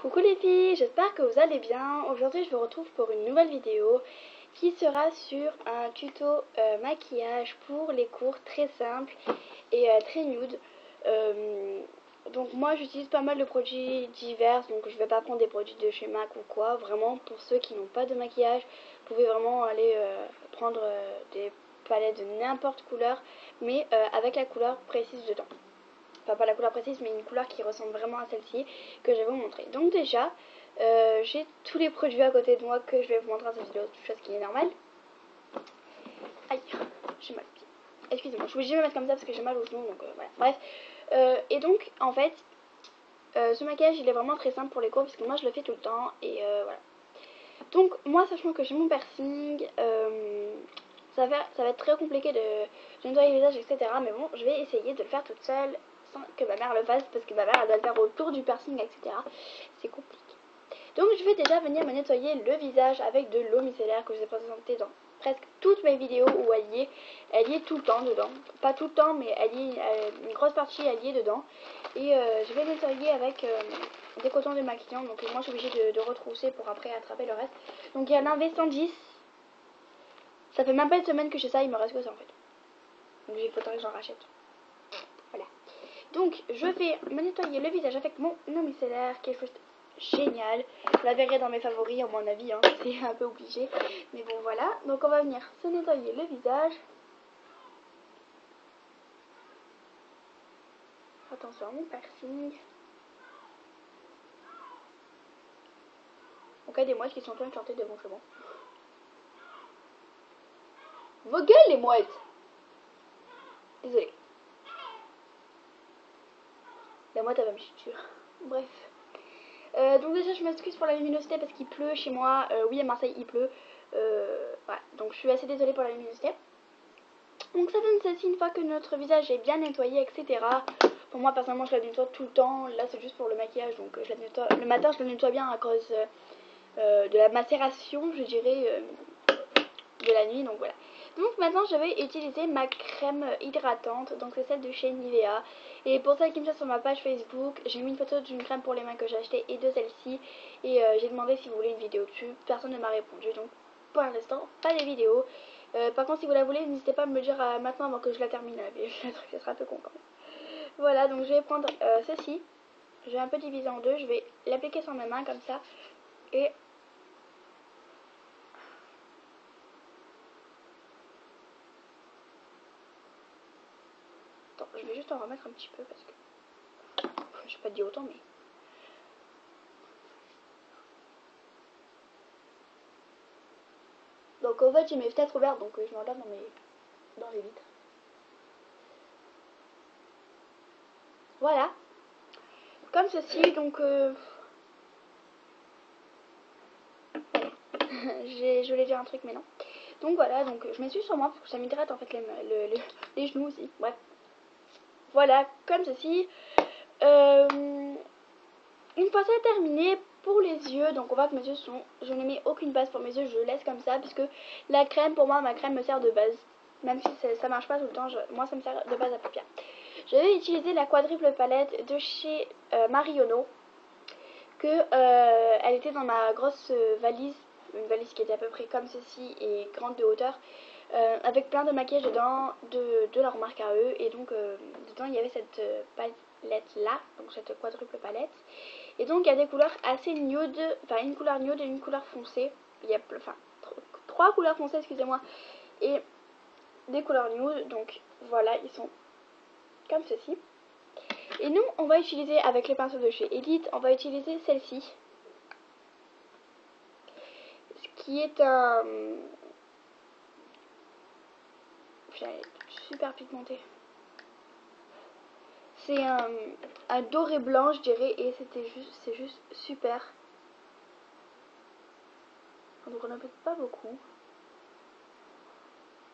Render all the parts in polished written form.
Coucou les filles, j'espère que vous allez bien. Aujourd'hui je vous retrouve pour une nouvelle vidéo qui sera sur un tuto maquillage pour les cours très simple et très nude. Donc moi j'utilise pas mal de produits divers, donc je vais pas prendre des produits de chez MAC ou quoi. Vraiment pour ceux qui n'ont pas de maquillage, vous pouvez vraiment aller prendre des palettes de n'importe couleur, mais avec la couleur précise dedans. Enfin pas la couleur précise, mais une couleur qui ressemble vraiment à celle-ci que je vais vous montrer. Donc déjà j'ai tous les produits à côté de moi que je vais vous montrer dans cette vidéo, chose qui est normale. Aïe, j'ai mal au pied. Excusez-moi, je voulais jamais mettre comme ça parce que j'ai mal au genou, donc voilà. Bref, et donc en fait ce maquillage il est vraiment très simple pour les cours puisque moi je le fais tout le temps et voilà. Donc moi, sachant que j'ai mon piercing, ça va être très compliqué de nettoyer le visage, etc. Mais bon, je vais essayer de le faire toute seule sans que ma mère le fasse parce que ma mère elle doit le faire autour du piercing, etc. C'est compliqué. Donc je vais déjà venir me nettoyer le visage avec de l'eau micellaire que je vous ai présentée dans presque toutes mes vidéos où elle y est tout le temps dedans. Pas tout le temps, mais une grosse partie elle y est dedans. Et je vais nettoyer avec des cotons démaquillants. Donc moi je suis obligée de retrousser pour après attraper le reste. Donc il y a l'un V110. Ça fait même pas une semaine que j'ai ça, il me reste que ça en fait. Donc il faudrait que j'en rachète. Voilà. Donc je vais me nettoyer le visage avec mon eau micellaire qui est juste génial. Vous la verrez dans mes favoris à mon avis, hein. C'est un peu obligé. Mais bon voilà. Donc on va venir se nettoyer le visage. Attention à mon piercing. Donc il y a des mouettes qui sont en train de chanter devant chez moi. Vos gueules les mouettes. Désolée. La mouette elle va me chier. Bref. Donc déjà je m'excuse pour la luminosité parce qu'il pleut chez moi. Oui à Marseille il pleut. Voilà. Donc je suis assez désolée pour la luminosité. Donc ça donne ceci une fois que notre visage est bien nettoyé, etc. Pour moi personnellement je la nettoie tout le temps. Là c'est juste pour le maquillage, donc je la nettoie. Le matin je la nettoie bien à cause de la macération, je dirais, de la nuit. Donc voilà. Donc maintenant je vais utiliser ma crème hydratante. Donc c'est celle de chez Nivea. Et pour celles qui me suivent sur ma page Facebook, j'ai mis une photo d'une crème pour les mains que j'ai achetée et de celle-ci. Et j'ai demandé si vous voulez une vidéo dessus. Personne ne m'a répondu. Donc pour l'instant pas de vidéo. Par contre si vous la voulez n'hésitez pas à me le dire maintenant avant que je la termine. Le truc ça sera un peu con quand même. Voilà, donc je vais prendre ceci. Je vais un peu diviser en deux. Je vais l'appliquer sur mes mains comme ça. Et attends, je vais juste en remettre un petit peu parce que je vais pas dire autant, mais donc en fait j'ai mes fenêtres ouvertes, donc je me regarde dans les vitres. Voilà, comme ceci. Donc je voulais dire un truc mais non. Donc voilà, donc je m'essuie sur moi parce que ça m'hydrate en fait les genoux aussi. Bref, voilà, comme ceci. Une fois ça terminé, pour les yeux, donc on voit que mes yeux sont, je ne mets aucune base pour mes yeux, je laisse comme ça puisque la crème, pour moi ma crème me sert de base. Même si ça marche pas tout le temps, moi ça me sert de base à paupières. Je vais utiliser la quadruple palette de chez Marionneau, que elle était dans ma grosse valise, une valise qui était à peu près comme ceci et grande de hauteur, avec plein de maquillage dedans de leur marque à eux. Et donc dedans il y avait cette palette là, donc cette quadruple palette. Et donc il y a des couleurs assez nude, enfin une couleur nude et une couleur foncée. Il y a enfin trois couleurs foncées, excusez-moi, et des couleurs nude. Donc voilà, ils sont comme ceci. Et nous on va utiliser avec les pinceaux de chez Elite, on va utiliser celle-ci, ce qui est un super pigmenté. C'est un doré blanc je dirais, et c'est juste super. Donc on n'applique pas beaucoup.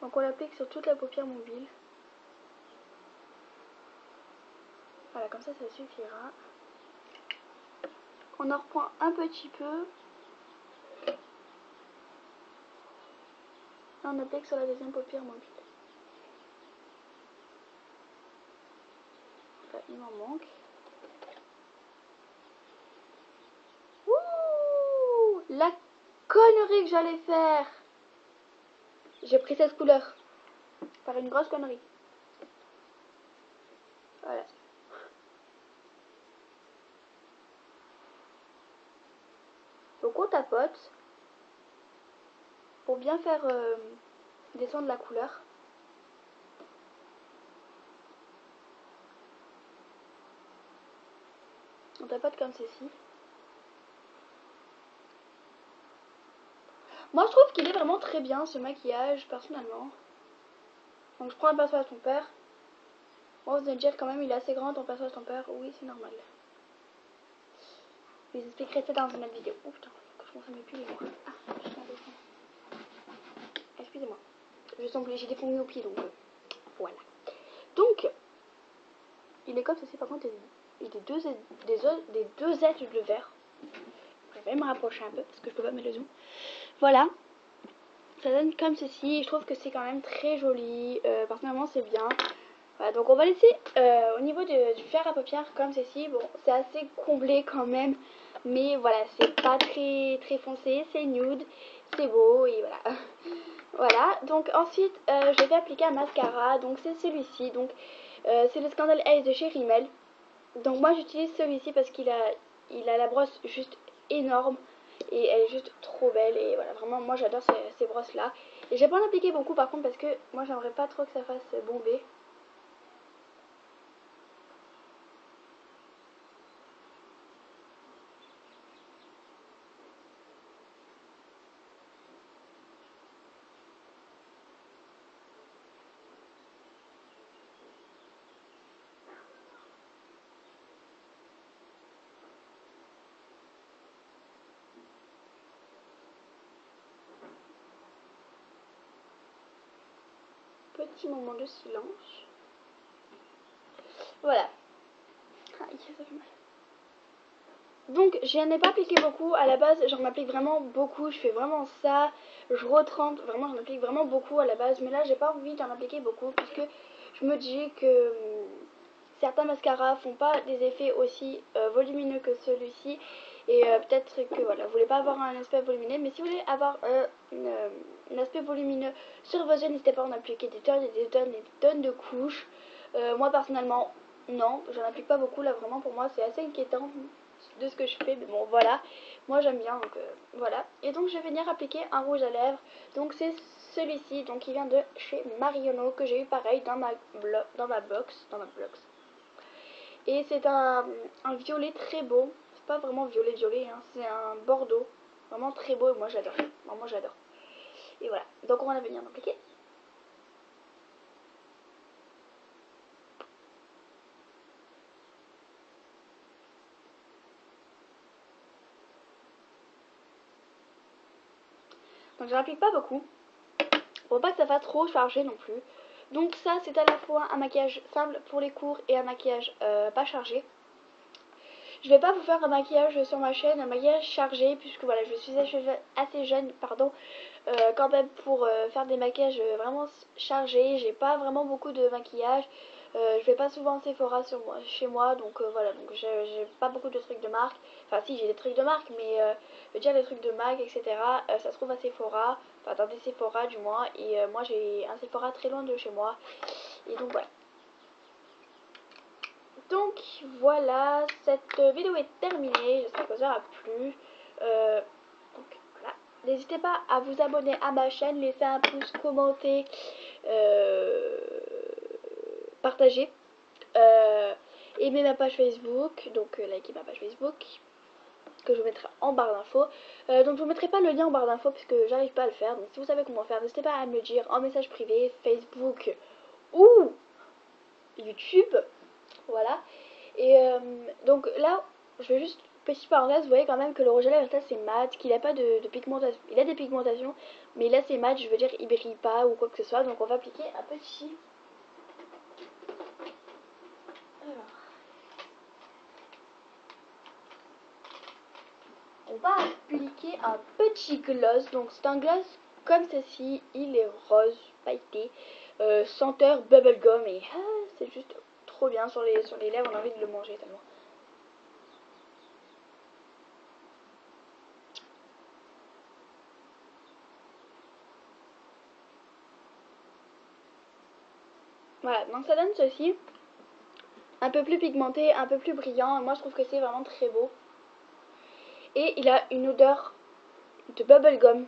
Donc on l'applique sur toute la paupière mobile. Voilà, comme ça suffira. On en reprend un petit peu. Là on applique sur la deuxième paupière mobile. Enfin, il m'en manque. La connerie que j'allais faire. J'ai pris cette couleur. Par une grosse connerie. Voilà. Donc on tapote pour bien faire descendre la couleur. On tapote comme ceci. Moi je trouve qu'il est vraiment très bien ce maquillage personnellement. Donc je prends un pinceau à ton père. Bon, vous allez dire quand même il est assez grand ton pinceau à ton père. Oui, c'est normal. Je vous expliquerai ça dans une autre vidéo. Oh putain, faut que je commence à m'épiler moi. Ah, je suis un peu. Excusez-moi. J'ai des fourmis aux pieds donc voilà. Donc il est comme ceci, par contre il y a des deux aides de verre. Je vais me rapprocher un peu parce que je peux pas mettre le zoom. Voilà. Ça donne comme ceci. Je trouve que c'est quand même très joli. Personnellement c'est bien. Voilà, donc on va laisser au niveau du fer à paupières comme ceci. Bon, c'est assez comblé quand même. Mais voilà, c'est pas très foncé. C'est nude. C'est beau et voilà. Voilà, donc ensuite je vais appliquer un mascara. Donc c'est celui-ci. Donc c'est le Scandal Eyes de chez Rimmel. Donc moi j'utilise celui-ci parce qu'il a la brosse juste énorme. Et elle est juste trop belle. Et voilà, vraiment moi j'adore ces brosses là. Et j'ai pas en appliqué beaucoup par contre parce que moi j'aimerais pas trop que ça fasse bomber. Petit moment de silence. Voilà. Aïe, ça fait mal. Donc je n'en ai pas appliqué beaucoup. À la base j'en applique vraiment beaucoup. Je fais vraiment ça. Je retrempe. Vraiment j'en applique vraiment beaucoup à la base. Mais là j'ai pas envie d'en appliquer beaucoup. Puisque je me dis que certains mascaras font pas des effets aussi volumineux que celui-ci. Et peut-être que voilà, vous voulez pas avoir un aspect volumineux. Mais si vous voulez avoir un aspect volumineux sur vos yeux, n'hésitez pas à en appliquer des tonnes et des tonnes et des tonnes de couches. Moi personnellement non, j'en applique pas beaucoup. Là vraiment pour moi c'est assez inquiétant de ce que je fais, mais bon voilà, moi j'aime bien donc voilà. Et donc je vais venir appliquer un rouge à lèvres. Donc c'est celui-ci, donc il vient de chez Marionneau, que j'ai eu pareil dans ma box. Et c'est un violet très beau. C'est pas vraiment violet hein, c'est un bordeaux vraiment très beau et moi j'adore. Vraiment j'adore. Et voilà, donc on va venir appliquer. Donc je n'applique pas beaucoup pour pas que ça fasse trop chargé non plus. Donc ça c'est à la fois un maquillage simple pour les cours et un maquillage pas chargé. Je vais pas vous faire un maquillage sur ma chaîne, un maquillage chargé, puisque voilà, je suis assez jeune, pardon, quand même pour faire des maquillages vraiment chargés. J'ai pas vraiment beaucoup de maquillage. Je vais pas souvent Sephora chez moi, donc voilà, donc j'ai pas beaucoup de trucs de marque. Enfin si, j'ai des trucs de marque, mais je veux dire les trucs de MAC, etc. Ça se trouve à Sephora, enfin dans des Sephora du moins, et moi j'ai un Sephora très loin de chez moi, et donc voilà. Donc voilà, cette vidéo est terminée, j'espère que ça aura plu. Donc voilà, n'hésitez pas à vous abonner à ma chaîne, laisser un pouce, commenter, partager, aimer ma page Facebook, donc likez ma page Facebook, que je vous mettrai en barre d'infos. Donc je vous mettrai pas le lien en barre d'infos puisque j'arrive pas à le faire, donc si vous savez comment faire, n'hésitez pas à me le dire en message privé, Facebook ou YouTube, voilà. Et donc là, je vais juste, petite parenthèse, vous voyez quand même que le rouge à lèvres là c'est mat, qu'il n'a pas de pigmentation, il a des pigmentations, mais là c'est mat, je veux dire il brille pas ou quoi que ce soit, donc on va appliquer un petit... Alors, on va appliquer un petit gloss, donc c'est un gloss comme ceci, il est rose, pailleté, senteur bubblegum et c'est juste trop bien sur les lèvres, on a envie de le manger tellement. Voilà, donc ça donne ceci. Un peu plus pigmenté, un peu plus brillant. Moi je trouve que c'est vraiment très beau. Et il a une odeur de bubblegum.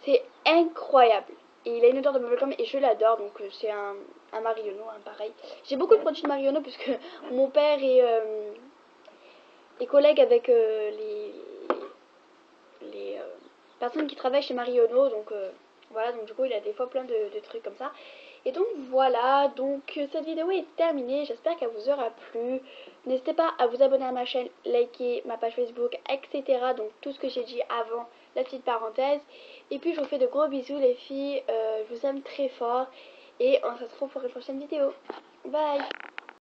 C'est incroyable. Et il a une odeur de bubblegum et je l'adore. Donc c'est un Marionneau, hein, pareil. J'ai beaucoup de produits de Marionneau puisque mon père est collègue avec les personnes qui travaillent chez Marionneau. Donc voilà, donc du coup il a des fois plein de trucs comme ça. Et donc voilà, donc cette vidéo est terminée, j'espère qu'elle vous aura plu. N'hésitez pas à vous abonner à ma chaîne, liker ma page Facebook, etc. Donc tout ce que j'ai dit avant la petite parenthèse. Et puis je vous fais de gros bisous les filles, je vous aime très fort. Et on se retrouve pour une prochaine vidéo. Bye!